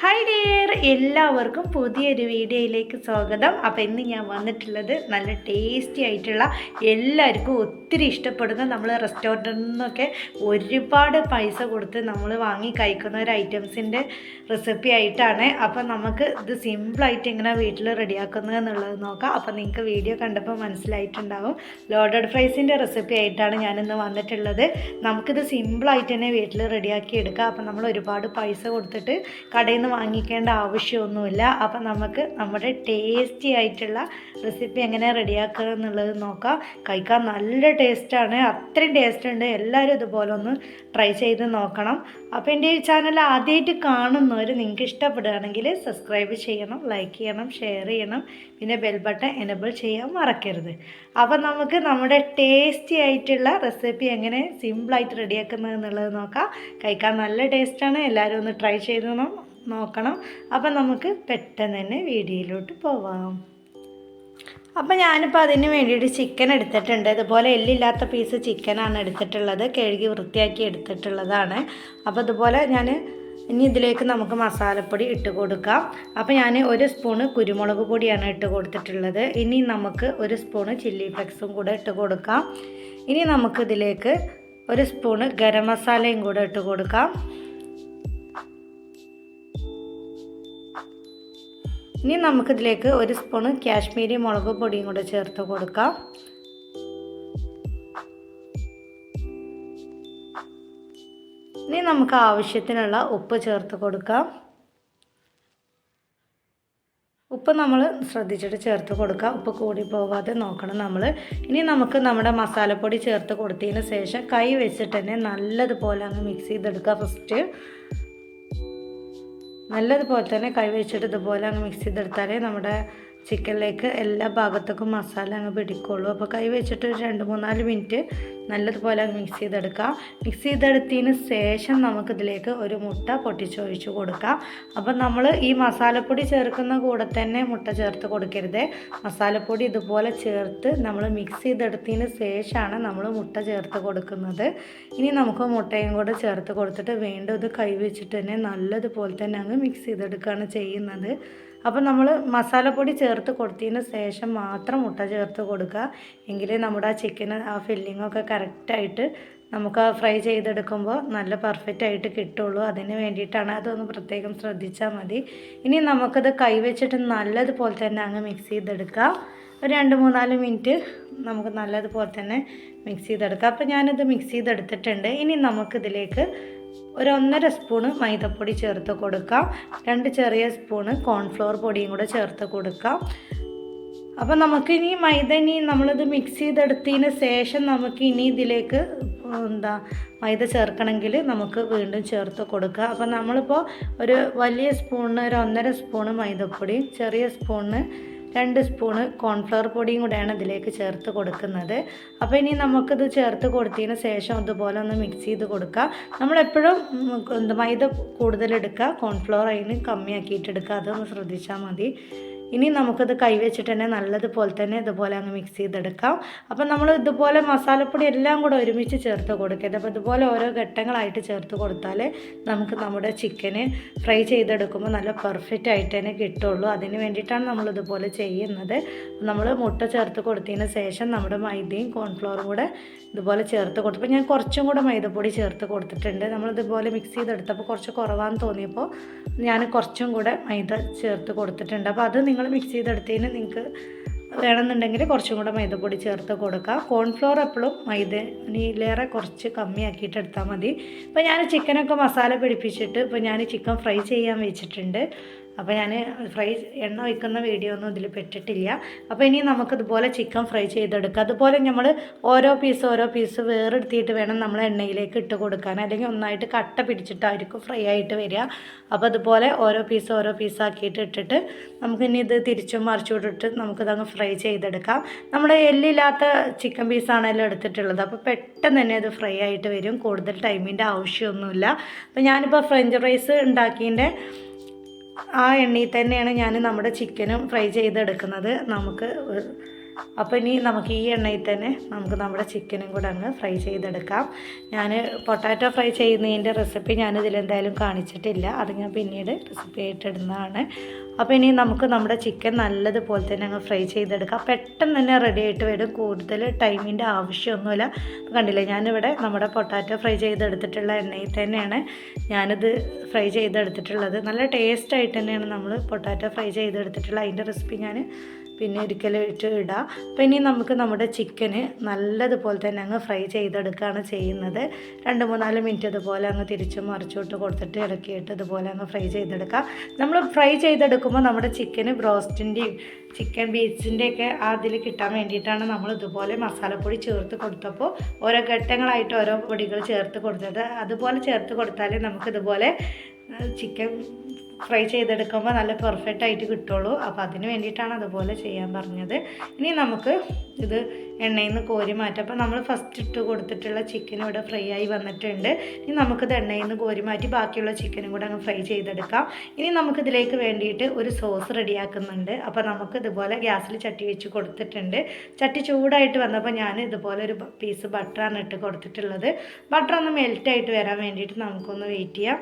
Hi dear, എല്ലാവർക്കും പുതിയൊരു വീഡിയോയിലേക്ക് സ്വാഗതം. അപ്പോൾ ഇന്ന് ഞാൻ വന്നിട്ടുള്ളത് നല്ല ടേസ്റ്റി ആയിട്ടുള്ള, എല്ലാവർക്കും ഒത്തിരി ഇഷ്ടപ്പെടുന്ന, നമ്മൾ റെസ്റ്റോറൻറ്റിൽ നിന്നൊക്കെ ഒരുപാട് പൈസ കൊടുത്ത് നമ്മൾ വാങ്ങി കഴിക്കുന്ന ഒരു ഐറ്റംസിൻ്റെ റെസിപ്പി ആയിട്ടാണ്. അപ്പോൾ നമുക്ക് ഇത് സിമ്പിളായിട്ട് എങ്ങനെ വീട്ടിൽ റെഡിയാക്കുന്നത് എന്നുള്ളത് നോക്കാം. അപ്പോൾ നിങ്ങൾക്ക് വീഡിയോ കണ്ടപ്പോൾ മനസ്സിലായിട്ടുണ്ടാവും. ലോഡഡ് ഫ്രൈസിൻ്റെ റെസിപ്പി ആയിട്ടാണ് ഞാനിന്ന് വന്നിട്ടുള്ളത്. നമുക്കിത് സിമ്പിളായിട്ട് തന്നെ വീട്ടിൽ റെഡിയാക്കി എടുക്കാം. അപ്പോൾ നമ്മൾ ഒരുപാട് പൈസ കൊടുത്തിട്ട് കടയിൽ നിന്ന് വാങ്ങിക്കേണ്ട ആവശ്യമൊന്നുമില്ല. അപ്പം നമുക്ക് നമ്മുടെ ടേസ്റ്റി ആയിട്ടുള്ള റെസിപ്പി എങ്ങനെ റെഡിയാക്കുക എന്നുള്ളത് നോക്കാം. കഴിക്കാൻ നല്ല ടേസ്റ്റാണ്, അത്രയും ടേസ്റ്റ് ഉണ്ട്. എല്ലാവരും ഇതുപോലെ ഒന്ന് ട്രൈ ചെയ്ത് നോക്കണം. അപ്പോൾ എൻ്റെ ഈ ചാനൽ ആദ്യമായിട്ട് കാണുന്നവർ നിങ്ങൾക്ക് ഇഷ്ടപ്പെടുകയാണെങ്കിൽ സബ്സ്ക്രൈബ് ചെയ്യണം, ലൈക്ക് ചെയ്യണം, ഷെയർ ചെയ്യണം, പിന്നെ ബെൽ ബട്ടൺ എനേബിൾ ചെയ്യാൻ മറക്കരുത്. അപ്പം നമുക്ക് നമ്മുടെ ടേസ്റ്റി ആയിട്ടുള്ള റെസിപ്പി എങ്ങനെ സിമ്പിളായിട്ട് റെഡിയാക്കുന്നത് എന്നുള്ളത് നോക്കാം. കഴിക്കാൻ നല്ല ടേസ്റ്റാണ്, എല്ലാവരും ഒന്ന് ട്രൈ ചെയ്ത് നോക്കണം. അപ്പം നമുക്ക് പെട്ടെന്ന് തന്നെ വീഡിയോയിലോട്ട് പോവാം. അപ്പം ഞാനിപ്പോൾ അതിന് വേണ്ടിയിട്ട് ചിക്കൻ എടുത്തിട്ടുണ്ട്. ഇതുപോലെ എല്ലില്ലാത്ത പീസ് ചിക്കനാണ് എടുത്തിട്ടുള്ളത്, കഴുകി വൃത്തിയാക്കി എടുത്തിട്ടുള്ളതാണ്. അപ്പോൾ ഇതുപോലെ ഞാൻ ഇനി ഇതിലേക്ക് നമുക്ക് മസാലപ്പൊടി ഇട്ട് കൊടുക്കാം. അപ്പോൾ ഞാൻ 1 സ്പൂണ് കുരുമുളക് പൊടിയാണ് ഇട്ട് കൊടുത്തിട്ടുള്ളത്. ഇനി നമുക്ക് 1 സ്പൂണ് ചില്ലി ഫ്ലെക്സും കൂടെ ഇട്ട് കൊടുക്കാം. ഇനി നമുക്കിതിലേക്ക് 1 സ്പൂണ് ഗരം മസാലയും കൂടെ ഇട്ട് കൊടുക്കാം. ഇനി നമുക്കിതിലേക്ക് 1 സ്പൂണ് കാശ്മീരി മുളക് പൊടിയും കൂടെ ചേർത്ത് കൊടുക്കാം. ഇനി നമുക്ക് ആവശ്യത്തിനുള്ള ഉപ്പ് ചേർത്ത് കൊടുക്കാം. ഉപ്പ് നമ്മൾ ശ്രദ്ധിച്ചിട്ട് ചേർത്ത് കൊടുക്കുക, ഉപ്പ് കൂടി പോകാതെ നോക്കണം നമ്മൾ. ഇനി നമുക്ക് നമ്മുടെ മസാലപ്പൊടി ചേർത്ത് കൊടുത്തതിന് ശേഷം കൈ വെച്ചിട്ട് തന്നെ നല്ലതുപോലെ അങ്ങ് മിക്സ് ചെയ്തെടുക്കുക. ഫസ്റ്റ് നല്ലതുപോലെ തന്നെ കൈ വെച്ചിട്ട് ഇതുപോലെ അങ്ങ് മിക്സ് ചെയ്തെടുത്താലേ നമ്മുടെ ചിക്കനിലേക്ക് എല്ലാ ഭാഗത്തേക്കും മസാല അങ്ങ് പിടിക്കുള്ളൂ. അപ്പോൾ കൈ വെച്ചിട്ട് 2-3-4 മിനിറ്റ് നല്ലതുപോലെ അങ്ങ് മിക്സ് ചെയ്തെടുക്കാം. മിക്സ് ചെയ്തെടുത്തതിന് ശേഷം നമുക്കിതിലേക്ക് ഒരു മുട്ട പൊട്ടിച്ചൊഴിച്ച് കൊടുക്കാം. അപ്പം നമ്മൾ ഈ മസാലപ്പൊടി ചേർക്കുന്ന കൂടെ തന്നെ മുട്ട ചേർത്ത് കൊടുക്കരുത്. മസാലപ്പൊടി ഇതുപോലെ ചേർത്ത് നമ്മൾ മിക്സ് ചെയ്തെടുത്തതിന് ശേഷമാണ് നമ്മൾ മുട്ട ചേർത്ത് കൊടുക്കുന്നത്. ഇനി നമുക്ക് മുട്ടയും കൂടെ ചേർത്ത് കൊടുത്തിട്ട് വീണ്ടും ഇത് കൈ വെച്ചിട്ട് തന്നെ നല്ലതുപോലെ തന്നെ അങ്ങ് മിക്സ് ചെയ്തെടുക്കുകയാണ് ചെയ്യുന്നത്. അപ്പോൾ നമ്മൾ മസാലപ്പൊടി ചേർത്ത് കൊടുത്തതിന് ശേഷം മാത്രം മുട്ട ചേർത്ത് കൊടുക്കുക. എങ്കിലേ നമ്മുടെ ആ ചിക്കന് ആ ഫില്ലിങ്ങൊക്കെ കറക്റ്റായിട്ട് നമുക്ക് ഫ്രൈ ചെയ്തെടുക്കുമ്പോൾ നല്ല പെർഫെക്റ്റ് ആയിട്ട് കിട്ടുള്ളൂ. അതിന് വേണ്ടിയിട്ടാണ്, അതൊന്ന് പ്രത്യേകം ശ്രദ്ധിച്ചാൽ മതി. ഇനി നമുക്കത് കൈ വെച്ചിട്ട് നല്ലതുപോലെ തന്നെ അങ്ങ് മിക്സ് ചെയ്തെടുക്കുക. ഒരു 2-3-4 മിനിറ്റ് നമുക്ക് നല്ലതുപോലെ തന്നെ മിക്സ് ചെയ്തെടുക്കാം. അപ്പോൾ ഞാനിത് മിക്സ് ചെയ്തെടുത്തിട്ടുണ്ട്. ഇനി നമുക്കിതിലേക്ക് ഒരു 1.5 സ്പൂണ് മൈദപ്പൊടി ചേർത്ത് കൊടുക്കാം. 2 ചെറിയ സ്പൂണ് കോൺഫ്ലവർ പൊടിയും കൂടെ ചേർത്ത് കൊടുക്കാം. അപ്പോൾ നമുക്കിനി നമ്മളിത് മിക്സ് ചെയ്തെടുത്തതിന് ശേഷം നമുക്ക് ഇനി ഇതിലേക്ക് മൈദ ചേർക്കണമെങ്കിൽ നമുക്ക് വീണ്ടും ചേർത്ത് കൊടുക്കുക. അപ്പോൾ നമ്മളിപ്പോൾ ഒരു വലിയ സ്പൂണിന് ഒരു 1.5 സ്പൂണ് മൈദപ്പൊടി, ചെറിയ സ്പൂണിന് 2 സ്പൂണ് കോൺഫ്ലവർ പൊടിയും കൂടെയാണ് ഇതിലേക്ക് ചേർത്ത് കൊടുക്കുന്നത്. അപ്പോൾ ഇനി നമുക്കിത് ചേർത്ത് കൊടുത്തതിന് ശേഷം അതുപോലെ ഒന്ന് മിക്സ് ചെയ്ത് കൊടുക്കുക. നമ്മളെപ്പോഴും മൈദ കൂടുതലെടുക്കുക, കോൺഫ്ലവർ അതിന് കമ്മിയാക്കിയിട്ട് എടുക്കുക, അതൊന്ന് ശ്രദ്ധിച്ചാൽ മതി. ഇനി നമുക്കത് കൈവച്ചിട്ട് തന്നെ നല്ലതുപോലെ തന്നെ ഇതുപോലെ അങ്ങ് മിക്സ് ചെയ്തെടുക്കാം. അപ്പം നമ്മൾ ഇതുപോലെ മസാലപ്പൊടി എല്ലാം കൂടെ ഒരുമിച്ച് ചേർത്ത് കൊടുക്കരുത്. അപ്പോൾ ഇതുപോലെ ഓരോ ഘട്ടങ്ങളായിട്ട് ചേർത്ത് കൊടുത്താൽ നമുക്ക് നമ്മുടെ ചിക്കന് ഫ്രൈ ചെയ്തെടുക്കുമ്പോൾ നല്ല പെർഫെക്റ്റ് ആയിട്ട് തന്നെ കിട്ടുള്ളൂ. അതിന് വേണ്ടിയിട്ടാണ് നമ്മളിതുപോലെ ചെയ്യുന്നത്. നമ്മൾ മുട്ട ചേർത്ത് കൊടുത്തതിന് ശേഷം നമ്മുടെ മൈദയും കോൺഫ്ലവറും കൂടെ ഇതുപോലെ ചേർത്ത് കൊടുത്തപ്പോൾ ഞാൻ കുറച്ചും കൂടെ മൈദപ്പൊടി ചേർത്ത് കൊടുത്തിട്ടുണ്ട്. നമ്മളിതുപോലെ മിക്സ് ചെയ്തെടുത്തപ്പോൾ കുറച്ച് കുറവാന്ന് തോന്നിയപ്പോൾ ഞാൻ കുറച്ചും കൂടെ മൈദ ചേർത്ത് കൊടുത്തിട്ടുണ്ട്. അപ്പോൾ അത് നിങ്ങൾ മിക്സ് ചെയ്തെടുത്തതിന് നിങ്ങൾക്ക് വേണമെന്നുണ്ടെങ്കിൽ കുറച്ചും കൂടെ മൈദപ്പൊടി ചേർത്ത് കൊടുക്കുക. കോൺഫ്ലോർ എപ്പോഴും മൈദയിലേറെ കുറച്ച് കമ്മിയാക്കിയിട്ട് എടുത്താൽ മതി. ഇപ്പോൾ ഞാൻ ചിക്കനൊക്കെ മസാല പിടിപ്പിച്ചിട്ട് ഇപ്പോൾ ഞാൻ ചിക്കൻ ഫ്രൈ ചെയ്യാൻ വെച്ചിട്ടുണ്ട്. അപ്പോൾ ഞാൻ എണ്ണ ഒഴിക്കുന്ന വീഡിയോ ഒന്നും ഇതിൽ പെട്ടിട്ടില്ല. അപ്പോൾ ഇനി നമുക്കിതുപോലെ ചിക്കൻ ഫ്രൈ ചെയ്തെടുക്കാം. അതുപോലെ നമ്മൾ ഓരോ പീസ് വേറെടുത്തിട്ട് വേണം നമ്മൾ എണ്ണയിലേക്ക് ഇട്ട് കൊടുക്കാൻ, അല്ലെങ്കിൽ ഒന്നായിട്ട് കട്ട പിടിച്ചിട്ടായിരിക്കും ഫ്രൈ ആയിട്ട് വരിക. അപ്പോൾ അതുപോലെ ഓരോ പീസ് ആക്കിയിട്ട് ഇട്ടിട്ട് നമുക്കിനി ഇത് തിരിച്ചും മറിച്ചും ഇട്ടിട്ട് നമുക്കിതങ്ങ് ഫ്രൈ ചെയ്തെടുക്കാം. നമ്മുടെ എല്ലില്ലാത്ത ചിക്കൻ പീസാണല്ലോ എടുത്തിട്ടുള്ളത്, അപ്പോൾ പെട്ടെന്ന് തന്നെ ഇത് ഫ്രൈ ആയിട്ട് വരും, കൂടുതൽ ടൈമിൻ്റെ ആവശ്യമൊന്നുമില്ല. അപ്പോൾ ഞാനിപ്പോൾ ഫ്രഞ്ച് ഫ്രൈസ് ഉണ്ടാക്കിയതിൻ്റെ ആ എണ്ണയിൽ തന്നെയാണ് ഞാൻ നമ്മുടെ ചിക്കനും ഫ്രൈ ചെയ്തെടുക്കുന്നത്. നമുക്ക് അപ്പോൾ ഇനി നമുക്ക് ഈ എണ്ണയിൽ തന്നെ നമുക്ക് നമ്മുടെ ചിക്കനും കൂടെ അങ്ങ് ഫ്രൈ ചെയ്തെടുക്കാം. ഞാൻ പൊട്ടാറ്റോ ഫ്രൈ ചെയ്യുന്നതിൻ്റെ റെസിപ്പി ഞാനിതിലെന്തായാലും കാണിച്ചിട്ടില്ല, അത് ഞാൻ പിന്നീട് റെസിപ്പി ആയിട്ട് ഇടുന്നതാണ്. അപ്പോൾ ഇനി നമുക്ക് നമ്മുടെ ചിക്കൻ നല്ലതുപോലെ തന്നെ അങ്ങ് ഫ്രൈ ചെയ്തെടുക്കാം. പെട്ടെന്ന് തന്നെ റെഡി ആയിട്ട് വരും, കൂടുതൽ ടൈമിൻ്റെ ആവശ്യമൊന്നുമില്ല. കണ്ടില്ലേ, ഞാനിവിടെ നമ്മുടെ പൊട്ടാറ്റോ ഫ്രൈ ചെയ്തെടുത്തിട്ടുള്ള എണ്ണയിൽ തന്നെയാണ് ഞാനിത് ഫ്രൈ ചെയ്തെടുത്തിട്ടുള്ളത്. നല്ല ടേസ്റ്റായിട്ട് തന്നെയാണ് നമ്മൾ പൊട്ടാറ്റോ ഫ്രൈ ചെയ്തെടുത്തിട്ടുള്ളത്. അതിൻ്റെ റെസിപ്പി ഞാൻ പിന്നെ ഒരിക്കലായിട്ട് ഇടാം. അപ്പോൾ ഇനി നമുക്ക് നമ്മുടെ ചിക്കന് നല്ലതുപോലെ തന്നെ അങ്ങ് ഫ്രൈ ചെയ്തെടുക്കുകയാണ് ചെയ്യുന്നത്. 2-3-4 മിനിറ്റ് ഇതുപോലെ അങ്ങ് തിരിച്ചും മറിച്ചോട്ട് കൊടുത്തിട്ട് ഇറക്കിയിട്ട് ഇതുപോലെ അങ്ങ് ഫ്രൈ ചെയ്തെടുക്കാം. നമ്മൾ ഫ്രൈ ചെയ്തെടുക്കുമ്പോൾ നമ്മുടെ ചിക്കന് ബ്രോസ്റ്റിൻ്റെയും ചിക്കൻ ബീറ്റ്സിൻ്റെയൊക്കെ അതിൽ കിട്ടാൻ വേണ്ടിയിട്ടാണ് നമ്മൾ ഇതുപോലെ മസാലപ്പൊടി ചേർത്ത് കൊടുത്തപ്പോൾ ഓരോ ഘട്ടങ്ങളായിട്ട് ഓരോ പൊടികൾ ചേർത്ത് കൊടുത്തത്. അതുപോലെ ചേർത്ത് കൊടുത്താലേ നമുക്കിതുപോലെ ചിക്കൻ ഫ്രൈ ചെയ്തെടുക്കുമ്പോൾ നല്ല പെർഫെക്റ്റ് ആയിട്ട് കിട്ടുള്ളൂ. അപ്പോൾ അതിന് വേണ്ടിയിട്ടാണ് അതുപോലെ ചെയ്യാൻ പറഞ്ഞത്. ഇനി നമുക്ക് ഇത് എണ്ണയിൽ നിന്ന് കോരി മാറ്റാം. അപ്പോൾ നമ്മൾ ഫസ്റ്റ് ഇട്ട് കൊടുത്തിട്ടുള്ള ചിക്കൻ ഇവിടെ ഫ്രൈ ആയി വന്നിട്ടുണ്ട്. ഇനി നമുക്കിത് എണ്ണയിൽ നിന്ന് കോരി മാറ്റി ബാക്കിയുള്ള ചിക്കനും കൂടെ അങ്ങ് ഫ്രൈ ചെയ്തെടുക്കാം. ഇനി നമുക്കിതിലേക്ക് വേണ്ടിയിട്ട് ഒരു സോസ് റെഡിയാക്കുന്നുണ്ട്. അപ്പോൾ നമുക്ക് ഇതുപോലെ ഗ്യാസിൽ ചട്ടി വെച്ച് കൊടുത്തിട്ടുണ്ട്. ചട്ടി ചൂടായിട്ട് വന്നപ്പോൾ ഞാൻ ഇതുപോലെ ഒരു പീസ് ബട്ടറാണ് ഇട്ട് കൊടുത്തിട്ടുള്ളത്. ബട്ടർ ഒന്ന് മെൽറ്റായിട്ട് വരാൻ വേണ്ടിയിട്ട് നമുക്കൊന്ന് വെയിറ്റ് ചെയ്യാം.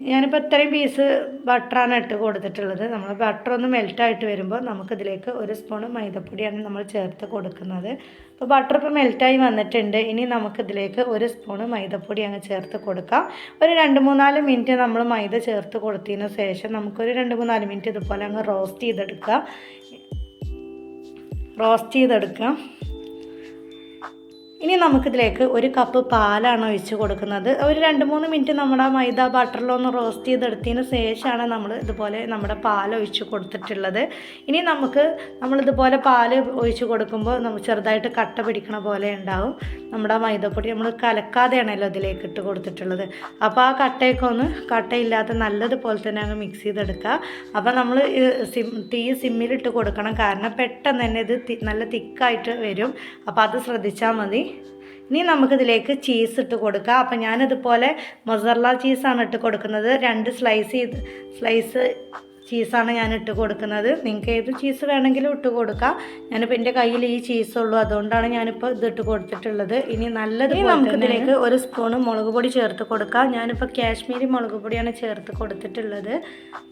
ഞാനിപ്പോൾ ഇത്രയും പീസ് ബട്ടറാണ് ഇട്ട് കൊടുത്തിട്ടുള്ളത്. നമ്മൾ ബട്ടർ ഒന്ന് മെൽറ്റായിട്ട് വരുമ്പോൾ നമുക്കിതിലേക്ക് 1 സ്പൂൺ മൈദപ്പൊടിയാണ് നമ്മൾ ചേർത്ത് കൊടുക്കുന്നത്. അപ്പോൾ ബട്ടർ ഇപ്പോൾ മെൽറ്റായി വന്നിട്ടുണ്ട്. ഇനി നമുക്കിതിലേക്ക് 1 സ്പൂൺ മൈദപ്പൊടി അങ്ങ് ചേർത്ത് കൊടുക്കാം. ഒരു 2-3-4 മിനിറ്റ് നമ്മൾ മൈദ ചേർത്ത് കൊടുത്തതിന് ശേഷം നമുക്കൊരു 2-3-4 മിനിറ്റ് ഇതുപോലെ അങ്ങ് റോസ്റ്റ് ചെയ്തെടുക്കാം. ഇനി നമുക്കിതിലേക്ക് 1 കപ്പ് പാലാണ് ഒഴിച്ച് കൊടുക്കുന്നത്. ഒരു 2-3 മിനിറ്റ് നമ്മുടെ മൈദ ബട്ടറിലൊന്ന് റോസ്റ്റ് ചെയ്തെടുത്തതിന് ശേഷമാണ് നമ്മൾ ഇതുപോലെ നമ്മുടെ പാൽ ഒഴിച്ച് കൊടുത്തിട്ടുള്ളത്. ഇനി നമ്മളിതുപോലെ പാൽ ഒഴിച്ച് കൊടുക്കുമ്പോൾ നമുക്ക് ചെറുതായിട്ട് കട്ട പിടിക്കണ പോലെ ഉണ്ടാവും. നമ്മുടെ മൈദപ്പൊടി നമ്മൾ കലക്കാതെയാണല്ലോ ഇതിലേക്ക് ഇട്ട് കൊടുത്തിട്ടുള്ളത്. അപ്പോൾ ആ കട്ടയില്ലാത്ത നല്ലതുപോലെ തന്നെ അങ്ങ് മിക്സ് ചെയ്തെടുക്കുക. അപ്പോൾ നമ്മൾ തീ സിമ്മിലിട്ട് കൊടുക്കണം, കാരണം പെട്ടെന്ന് തന്നെ ഇത് നല്ല തിക്കായിട്ട് വരും. അപ്പോൾ അത് ശ്രദ്ധിച്ചാൽ മതി. ഇനി നമുക്കിതിലേക്ക് ചീസ് ഇട്ട് കൊടുക്കുക. അപ്പോൾ ഞാനിതുപോലെ മൊസറല്ല ചീസാണ് ഇട്ട് കൊടുക്കുന്നത്. 2 സ്ലൈസ് ചീസാണ് ഞാൻ ഇട്ട് കൊടുക്കുന്നത്. നിങ്ങൾക്ക് ഏത് ചീസ് വേണമെങ്കിലും ഇട്ട് കൊടുക്കാം. ഞാനിപ്പോൾ എൻ്റെ കയ്യിൽ ഈ ചീസുള്ളൂ, അതുകൊണ്ടാണ് ഞാനിപ്പോൾ ഇതിട്ട് കൊടുത്തിട്ടുള്ളത്. ഇനി നമുക്കിതിലേക്ക് 1 സ്പൂൺ മുളക് പൊടി ചേർത്ത് കൊടുക്കാം. ഞാനിപ്പോൾ കാശ്മീരി മുളക് പൊടിയാണ് ചേർത്ത് കൊടുത്തിട്ടുള്ളത്.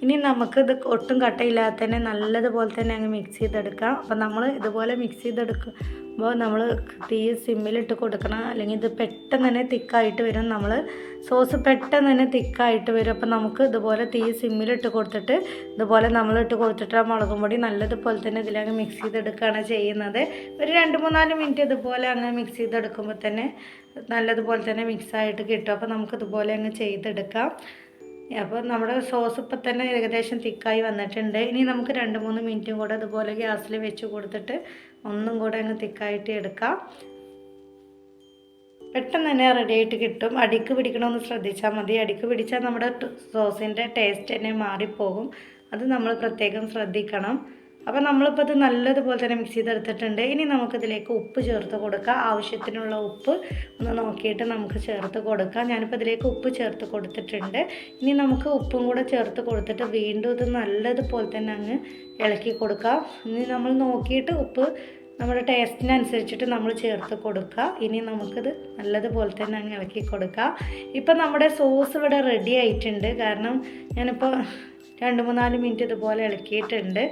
ഇനി നമുക്കിത് ഒട്ടും കട്ടയില്ലാതെ തന്നെ നല്ലതുപോലെ തന്നെ അങ്ങ് മിക്സ് ചെയ്തെടുക്കാം. അപ്പോൾ നമ്മൾ ഇതുപോലെ മിക്സ് ചെയ്തെടുക്കുമ്പോൾ നമ്മൾ തീ സിമ്മിലിട്ട് കൊടുക്കണം, അല്ലെങ്കിൽ ഇത് പെട്ടെന്ന് തന്നെ തിക്കായിട്ട് വരും. സോസ് പെട്ടെന്ന് തന്നെ തിക്കായിട്ട് വരും. അപ്പോൾ നമുക്ക് ഇതുപോലെ തീ സിമ്മിലിട്ട് കൊടുത്തിട്ട് ഇതുപോലെ നമ്മളിട്ട് കൊടുത്തിട്ട് ആ മുളകും പൊടി നല്ലതുപോലെ തന്നെ ഇതിലങ്ങ് മിക്സ് ചെയ്തെടുക്കുകയാണ് ചെയ്യുന്നത്. ഒരു 2-3-4 മിനിറ്റ് ഇതുപോലെ അങ്ങ് മിക്സ് ചെയ്തെടുക്കുമ്പോൾ തന്നെ നല്ലതുപോലെ തന്നെ മിക്സായിട്ട് കിട്ടും. അപ്പോൾ നമുക്കിതുപോലെ അങ്ങ് ചെയ്തെടുക്കാം. അപ്പോൾ നമ്മുടെ സോസ് ഇപ്പം തന്നെ ഏകദേശം തിക്കായി വന്നിട്ടുണ്ട്. ഇനി നമുക്ക് 2-3 മിനിറ്റും കൂടെ ഇതുപോലെ ഗ്യാസിൽ വെച്ച് കൊടുത്തിട്ട് ഒന്നും കൂടെ അങ്ങ് തിക്കായിട്ട് എടുക്കാം. പെട്ടെന്ന് തന്നെ റെഡി ആയിട്ട് കിട്ടും. അടിക്ക് പിടിക്കണമെന്ന് ശ്രദ്ധിച്ചാൽ മതി. അടിക്ക് പിടിച്ചാൽ നമ്മുടെ സോസിൻ്റെ ടേസ്റ്റ് തന്നെ മാറിപ്പോകും. അത് നമ്മൾ പ്രത്യേകം ശ്രദ്ധിക്കണം. അപ്പോൾ നമ്മളിപ്പോൾ ഇത് നല്ലതുപോലെ തന്നെ മിക്സ് ചെയ്തെടുത്തിട്ടുണ്ട്. ഇനി നമുക്കിതിലേക്ക് ഉപ്പ് ചേർത്ത് കൊടുക്കാം. ആവശ്യത്തിനുള്ള ഉപ്പ് ഒന്ന് നോക്കിയിട്ട് നമുക്ക് ചേർത്ത് കൊടുക്കാം. ഞാനിപ്പോൾ ഇതിലേക്ക് ഉപ്പ് ചേർത്ത് കൊടുത്തിട്ടുണ്ട്. ഇനി നമുക്ക് ഉപ്പും കൂടെ ചേർത്ത് കൊടുത്തിട്ട് വീണ്ടും ഇത് നല്ലതുപോലെ തന്നെ അങ്ങ് ഇളക്കി കൊടുക്കാം. ഇനി നമ്മൾ നോക്കിയിട്ട് ഉപ്പ് നമ്മുടെ ടേസ്റ്റിനനുസരിച്ചിട്ട് നമ്മൾ ചേർത്ത് കൊടുക്കുക. ഇനി നമുക്കിത് നല്ലതുപോലെ തന്നെ അങ്ങ് ഇളക്കി കൊടുക്കുക. ഇപ്പം നമ്മുടെ സോസ് ഇവിടെ റെഡി ആയിട്ടുണ്ട്. കാരണം ഞാനിപ്പോൾ 2-3-4 മിനിറ്റ് ഇതുപോലെ ഇളക്കിയിട്ടുണ്ട്.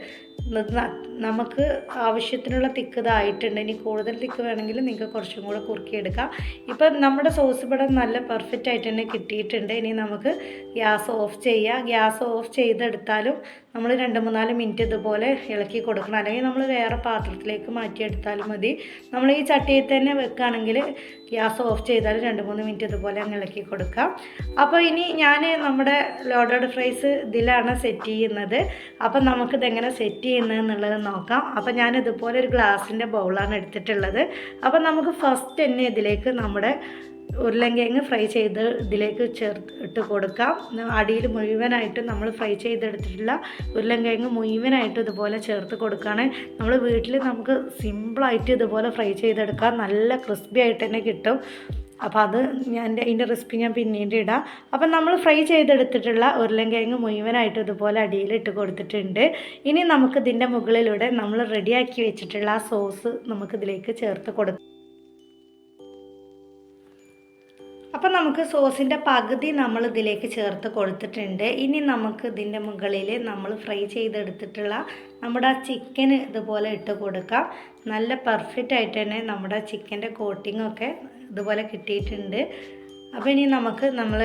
നമുക്ക് ആവശ്യത്തിനുള്ള തിക്ക് ഇതായിട്ടുണ്ട്. ഇനി കൂടുതൽ തിക്ക് വേണമെങ്കിൽ നിങ്ങൾക്ക് കുറച്ചും കൂടെ കുറുക്കിയെടുക്കാം. ഇപ്പം നമ്മുടെ സോസ് ഇവിടെ നല്ല പെർഫെക്റ്റ് ആയിട്ട് തന്നെ കിട്ടിയിട്ടുണ്ട്. ഇനി നമുക്ക് ഗ്യാസ് ഓഫ് ചെയ്യാം. ഗ്യാസ് ഓഫ് ചെയ്തെടുത്താലും നമ്മൾ 2-3-4 മിനിറ്റ് ഇതുപോലെ ഇളക്കി കൊടുക്കണം, അല്ലെങ്കിൽ നമ്മൾ വേറെ പാത്രത്തിലേക്ക് മാറ്റിയെടുത്താലും മതി. നമ്മൾ ഈ ചട്ടിയിൽ തന്നെ വെക്കുകയാണെങ്കിൽ ഗ്യാസ് ഓഫ് ചെയ്താൽ 2-3 മിനിറ്റ് ഇതുപോലെ അങ്ങ് ഇളക്കി കൊടുക്കാം. അപ്പോൾ ഇനി ഞാൻ നമ്മുടെ ലോഡഡ് ഫ്രൈസ് ഇതിലാണ് സെറ്റ് ചെയ്യുന്നത്. അപ്പം നമുക്കിതെങ്ങനെ സെറ്റ് ചെയ്യുന്നത് എന്നുള്ളത് നോക്കാം. അപ്പോൾ ഞാൻ ഇതുപോലെ ഒരു ഗ്ലാസിൻ്റെ ബൗളാണ് എടുത്തിട്ടുള്ളത്. അപ്പം നമുക്ക് ഫസ്റ്റ് തന്നെ ഇതിലേക്ക് നമ്മുടെ ഉരുളൻകിഴങ്ങ് ഫ്രൈ ചെയ്ത് ഇതിലേക്ക് ഇട്ട് കൊടുക്കാം. അടിയിൽ മുഴുവനായിട്ടും നമ്മൾ ഫ്രൈ ചെയ്തെടുത്തിട്ടുള്ള ഉരുളൻകിഴങ്ങ് മുഴുവനായിട്ടും ഇതുപോലെ ചേർത്ത് കൊടുക്കുകയാണ്. നമ്മൾ വീട്ടിൽ നമുക്ക് സിമ്പിളായിട്ട് ഇതുപോലെ ഫ്രൈ ചെയ്തെടുക്കാം. നല്ല ക്രിസ്പി ആയിട്ട് തന്നെ കിട്ടും. അപ്പോൾ അത് അതിൻ്റെ റെസിപ്പി ഞാൻ പിന്നീട് ഇടാം. അപ്പം നമ്മൾ ഫ്രൈ ചെയ്തെടുത്തിട്ടുള്ള ഉരുളൻകിഴങ്ങ് മുഴുവനായിട്ട് ഇതുപോലെ അടിയിലിട്ട് കൊടുത്തിട്ടുണ്ട്. ഇനി നമുക്ക് ഇതിൻ്റെ മുകളിലൂടെ നമ്മൾ റെഡിയാക്കി വെച്ചിട്ടുള്ള ആ സോസ് നമുക്കിതിലേക്ക് ചേർത്ത് കൊടുക്കാം. അപ്പം നമുക്ക് സോസിൻ്റെ പകുതി നമ്മൾ ഇതിലേക്ക് ചേർത്ത് കൊടുത്തിട്ടുണ്ട്. ഇനി നമുക്ക് ഇതിൻ്റെ മുകളിൽ നമ്മൾ ഫ്രൈ ചെയ്തെടുത്തിട്ടുള്ള നമ്മുടെ ആ ചിക്കന് ഇതുപോലെ ഇട്ട് കൊടുക്കാം. നല്ല പെർഫെക്റ്റ് ആയിട്ട് തന്നെ നമ്മുടെ ചിക്കൻ്റെ കോട്ടിങ്ങൊക്കെ ഇതുപോലെ കിട്ടിയിട്ടുണ്ട്. അപ്പോൾ ഇനി നമുക്ക് നമ്മൾ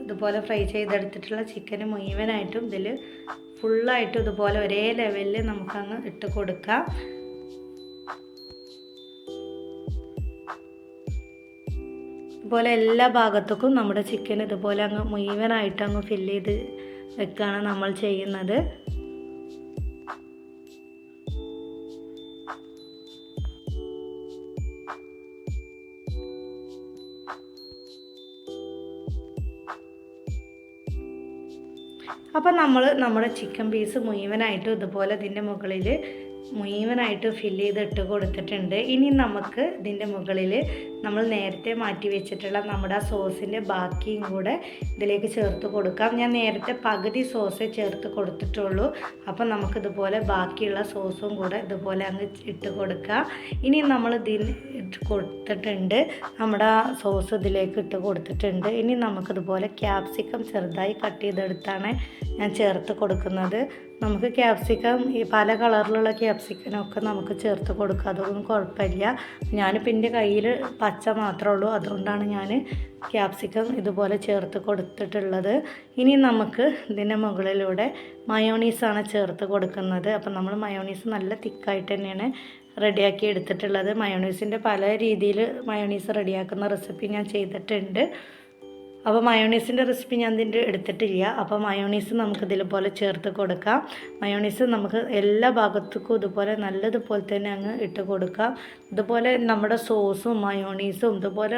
ഇതുപോലെ ഫ്രൈ ചെയ്തെടുത്തിട്ടുള്ള ചിക്കന് മുഴുവനായിട്ടും ഇതിൽ ഫുള്ളായിട്ടും ഇതുപോലെ ഒരേ ലെവലിൽ നമുക്കങ്ങ് ഇട്ട് കൊടുക്കാം. ഇതുപോലെ എല്ലാ ഭാഗത്തേക്കും നമ്മുടെ ചിക്കൻ ഇതുപോലെ അങ്ങ് മുഴുവനായിട്ട് അങ്ങ് ഫില്ല് ചെയ്ത് വെക്കുകയാണ് നമ്മൾ ചെയ്യുന്നത്. അപ്പം നമ്മുടെ ചിക്കൻ പീസ് മുഴുവനായിട്ടും ഇതുപോലെ ഇതിൻ്റെ മുകളിൽ മുഴുവനായിട്ട് ഫില്ല് ചെയ്തിട്ട് കൊടുത്തിട്ടുണ്ട്. ഇനി നമുക്ക് ഇതിൻ്റെ മുകളിൽ നമ്മൾ നേരത്തെ മാറ്റി വെച്ചിട്ടുള്ള നമ്മുടെ ആ സോസിൻ്റെ ബാക്കിയും കൂടെ ഇതിലേക്ക് ചേർത്ത് കൊടുക്കാം. ഞാൻ നേരത്തെ പകുതി സോസേ ചേർത്ത് കൊടുത്തിട്ടുള്ളൂ. അപ്പം നമുക്കിതുപോലെ ബാക്കിയുള്ള സോസും കൂടെ ഇതുപോലെ അങ്ങ് ഇട്ട് കൊടുക്കാം. ഇനി നമ്മൾ ഇതിന് ഇട്ട് കൊടുത്തിട്ടുണ്ട്, നമ്മുടെ ആ സോസ് ഇതിലേക്ക് ഇട്ട് കൊടുത്തിട്ടുണ്ട്. ഇനി നമുക്കിതുപോലെ ക്യാപ്സിക്കം ചെറുതായി കട്ട് ചെയ്തെടുത്താണ് ഞാൻ ചേർത്ത് കൊടുക്കുന്നത്. നമുക്ക് ക്യാപ്സിക്കം ഈ പല കളറിലുള്ള ക്യാപ്സിക്കനൊക്കെ നമുക്ക് ചേർത്ത് കൊടുക്കുക, അതൊന്നും കുഴപ്പമില്ല. ഞാനിപ്പോൾ എൻ്റെ കയ്യിൽ പച്ച മാത്രമേ ഉള്ളൂ, അതുകൊണ്ടാണ് ഞാൻ ക്യാപ്സിക്കം ഇതുപോലെ ചേർത്ത് കൊടുത്തിട്ടുള്ളത്. ഇനി നമുക്ക് ഇതിൻ്റെ മുകളിലൂടെ മയോണീസാണ് ചേർത്ത് കൊടുക്കുന്നത്. അപ്പം നമ്മൾ മയോണീസ് നല്ല തിക്കായിട്ട് തന്നെയാണ് റെഡിയാക്കി എടുത്തിട്ടുള്ളത്. മയോണീസിൻ്റെ പല രീതിയിൽ മയോണീസ് റെഡിയാക്കുന്ന റെസിപ്പി ഞാൻ ചെയ്തിട്ടുണ്ട്. അപ്പോൾ മയോണീസിൻ്റെ റെസിപ്പി ഞാൻ ഇതിൻ്റെ എടുത്തിട്ടില്ല. അപ്പോൾ മയോണീസ് നമുക്കിതുപോലെ ചേർത്ത് കൊടുക്കാം. മയോണീസ് നമുക്ക് എല്ലാ ഭാഗത്തേക്കും ഇതുപോലെ നല്ലതുപോലെ തന്നെ അങ്ങ് ഇട്ട് കൊടുക്കാം. ഇതുപോലെ നമ്മുടെ സോസും മയോണീസും ഇതുപോലെ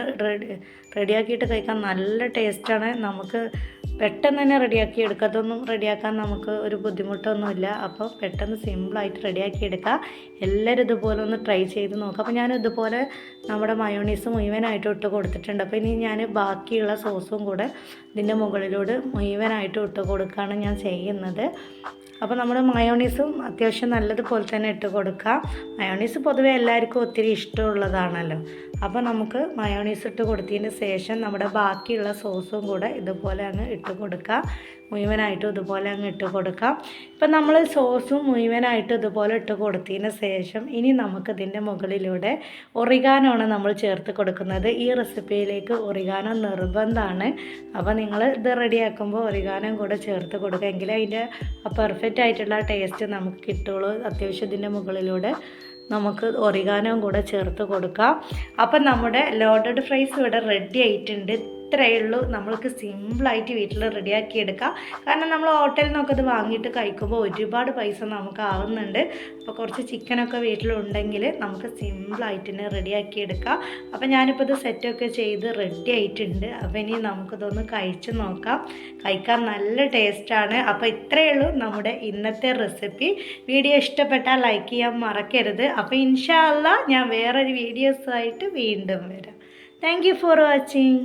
റെഡിയാക്കിയിട്ട് കഴിക്കാൻ നല്ല ടേസ്റ്റാണ്. നമുക്ക് പെട്ടെന്ന് തന്നെ റെഡിയാക്കി എടുക്കുക. അതൊന്നും റെഡിയാക്കാൻ നമുക്ക് ഒരു ബുദ്ധിമുട്ടൊന്നുമില്ല. അപ്പോൾ പെട്ടെന്ന് സിമ്പിളായിട്ട് റെഡിയാക്കി എടുക്കുക. എല്ലാവരും ഇതുപോലെ ഒന്ന് ട്രൈ ചെയ്ത് നോക്കുക. അപ്പോൾ ഞാൻ ഇതുപോലെ നമ്മുടെ മയോണീസ് മുഴുവനായിട്ട് ഇട്ട് കൊടുത്തിട്ടുണ്ട്. അപ്പോൾ ഇനി ഞാൻ ബാക്കിയുള്ള സോസും കൂടെ ഇതിൻ്റെ മുകളിലൂടെ മുഴുവനായിട്ട് ഇട്ട് കൊടുക്കുകയാണ് ഞാൻ ചെയ്യുന്നത്. അപ്പോൾ നമ്മുടെ മയോണീസും അത്യാവശ്യം നല്ലതുപോലെ തന്നെ ഇട്ട് കൊടുക്കുക. മയോണീസ് പൊതുവെ എല്ലാവർക്കും ഒത്തിരി ഇഷ്ടമുള്ളതാണല്ലോ. അപ്പോൾ നമുക്ക് മയോണീസ് ഇട്ട് കൊടുത്തതിന് ശേഷം നമ്മുടെ ബാക്കിയുള്ള സോസും കൂടെ ഇതുപോലെ അങ്ങ് ഇട്ട് കൊടുക്കുക. മുഴുവനായിട്ടും ഇതുപോലെ അങ്ങ് ഇട്ട് കൊടുക്കാം. ഇപ്പം നമ്മൾ സോസും മുഴുവനായിട്ടും ഇതുപോലെ ഇട്ട് കൊടുത്തതിന് ശേഷം ഇനി നമുക്കിതിൻ്റെ മുകളിലൂടെ ഒറിഗാനോ ആണ് നമ്മൾ ചേർത്ത് കൊടുക്കുന്നത്. ഈ റെസിപ്പിയിലേക്ക് ഒറിഗാനോ നിർബന്ധമാണ്. അപ്പോൾ നിങ്ങൾ ഇത് റെഡിയാക്കുമ്പോൾ ഒറിഗാനോ കൂടെ ചേർത്ത് കൊടുക്കുക, എങ്കിലേ അതിൻ്റെ പെർഫെക്റ്റ് ആയിട്ടുള്ള ടേസ്റ്റ് നമുക്ക് കിട്ടുള്ളൂ. അത്യാവശ്യം ഇതിൻ്റെ മുകളിലൂടെ നമുക്ക് ഒറിഗാനോ കൂടെ ചേർത്ത് കൊടുക്കാം. അപ്പം നമ്മുടെ ലോഡഡ് ഫ്രൈസ് ഇവിടെ റെഡി ആയിട്ടുണ്ട്. ഇത്രയേ ഉള്ളൂ. നമ്മൾക്ക് സിമ്പിളായിട്ട് വീട്ടിൽ റെഡിയാക്കി എടുക്കാം. കാരണം നമ്മൾ ഹോട്ടലിൽ നിന്നൊക്കെ ഇത് വാങ്ങിയിട്ട് കഴിക്കുമ്പോൾ ഒരുപാട് പൈസ നമുക്ക് ആവുന്നുണ്ട്. അപ്പോൾ കുറച്ച് ചിക്കനൊക്കെ വീട്ടിലുണ്ടെങ്കിൽ നമുക്ക് സിമ്പിളായിട്ട് തന്നെ റെഡിയാക്കി എടുക്കാം. അപ്പോൾ ഞാനിപ്പോൾ ഇത് സെറ്റൊക്കെ ചെയ്ത് റെഡി ആയിട്ടുണ്ട്. അപ്പോൾ ഇനി നമുക്കിതൊന്ന് കഴിച്ച് നോക്കാം. കഴിക്കാൻ നല്ല ടേസ്റ്റാണ്. അപ്പോൾ ഇത്രയേ ഉള്ളൂ നമ്മുടെ ഇന്നത്തെ റെസിപ്പി. വീഡിയോ ഇഷ്ടപ്പെട്ടാൽ ലൈക്ക് ചെയ്യാൻ മറക്കരുത്. അപ്പോൾ ഇൻഷാ അല്ലാഹ് ഞാൻ വേറൊരു വീഡിയോസായിട്ട് വീണ്ടും വരാം. Thank you for watching.